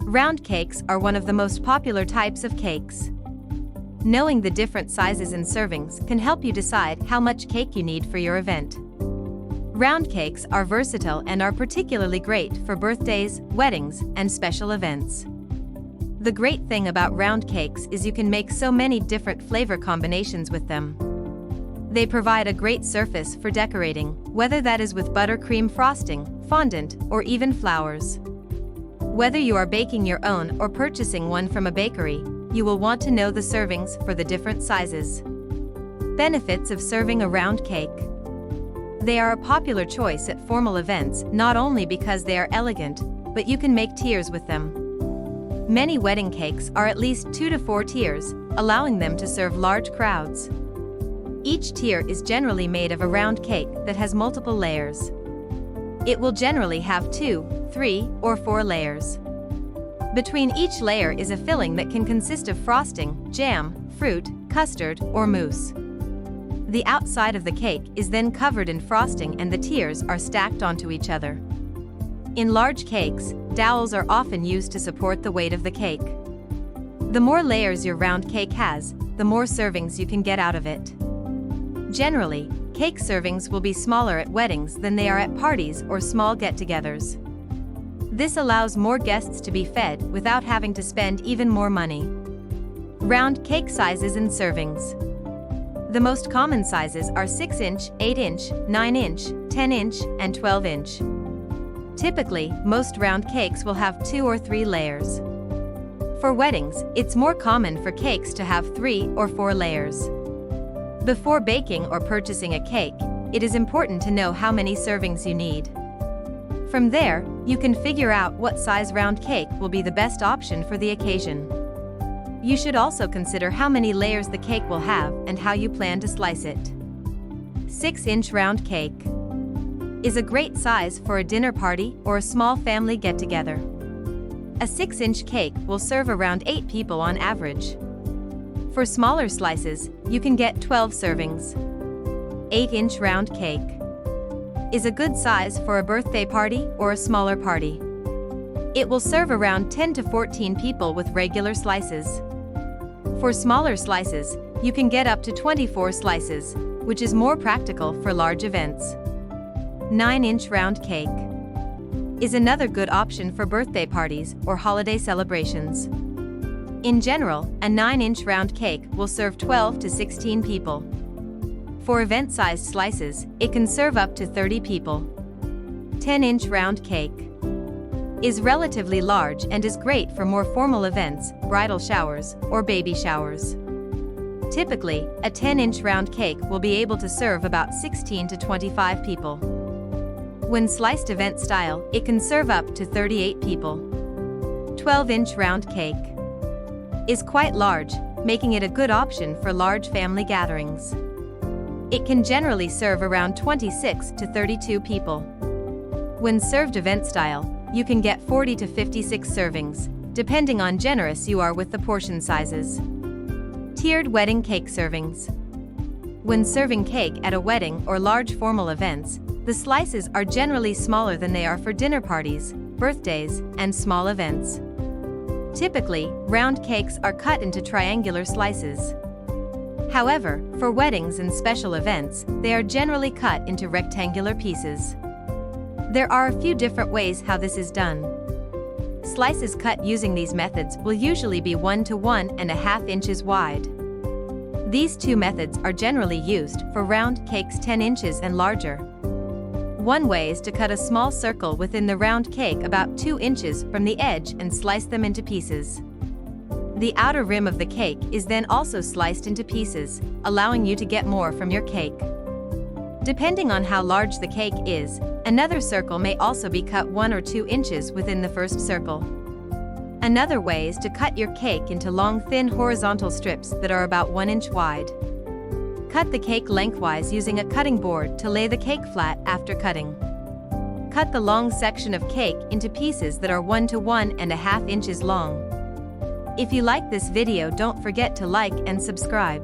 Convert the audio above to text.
Round cakes are one of the most popular types of cakes. Knowing the different sizes and servings can help you decide how much cake you need for your event. Round cakes are versatile and are particularly great for birthdays, weddings, and special events. The great thing about round cakes is you can make so many different flavor combinations with them. They provide a great surface for decorating, whether that is with buttercream frosting, fondant, or even flowers. Whether you are baking your own or purchasing one from a bakery, you will want to know the servings for the different sizes. Benefits of serving a round cake. They are a popular choice at formal events not only because they are elegant, but you can make tiers with them. Many wedding cakes are at least 2 to 4 tiers, allowing them to serve large crowds. Each tier is generally made of a round cake that has multiple layers. It will generally have 2, 3, or 4 layers. Between each layer is a filling that can consist of frosting, jam, fruit, custard, or mousse. The outside of the cake is then covered in frosting and the tiers are stacked onto each other. In large cakes, dowels are often used to support the weight of the cake. The more layers your round cake has, the more servings you can get out of it. Generally, cake servings will be smaller at weddings than they are at parties or small get-togethers. This allows more guests to be fed without having to spend even more money. Round cake sizes and servings. The most common sizes are 6-inch, 8-inch, 9-inch, 10-inch, and 12-inch. Typically, most round cakes will have 2 or 3 layers. For weddings, it's more common for cakes to have 3 or 4 layers. Before baking or purchasing a cake, it is important to know how many servings you need. From there, you can figure out what size round cake will be the best option for the occasion. You should also consider how many layers the cake will have and how you plan to slice it. 6-inch round cake is a great size for a dinner party or a small family get-together. A 6-inch cake will serve around 8 people on average. For smaller slices, you can get 12 servings. 8-inch round cake is a good size for a birthday party or a smaller party. It will serve around 10 to 14 people with regular slices. For smaller slices, you can get up to 24 slices, which is more practical for large events. 9-inch round cake is another good option for birthday parties or holiday celebrations. In general, a 9-inch round cake will serve 12 to 16 people. For event-sized slices, it can serve up to 30 people. 10-inch round cake is relatively large and is great for more formal events, bridal showers, or baby showers. Typically, a 10-inch round cake will be able to serve about 16 to 25 people. When sliced event style, it can serve up to 38 people. 12-inch round cake is quite large, making it a good option for large family gatherings. It can generally serve around 26 to 32 people. When served event style, you can get 40 to 56 servings, depending on generous you are with the portion sizes. Tiered wedding cake servings. When serving cake at a wedding or large formal events, the slices are generally smaller than they are for dinner parties, birthdays, and small events. Typically, round cakes are cut into triangular slices. However, for weddings and special events, they are generally cut into rectangular pieces. There are a few different ways how this is done. Slices cut using these methods will usually be 1 to 1.5 inches wide. These two methods are generally used for round cakes 10 inches and larger. One way is to cut a small circle within the round cake about 2 inches from the edge and slice them into pieces. The outer rim of the cake is then also sliced into pieces, allowing you to get more from your cake. Depending on how large the cake is, another circle may also be cut 1 or 2 inches within the first circle. Another way is to cut your cake into long thin horizontal strips that are about 1 inch wide. Cut the cake lengthwise using a cutting board to lay the cake flat after cutting. Cut the long section of cake into pieces that are 1 to 1.5 inches long. If you like this video, don't forget to like and subscribe.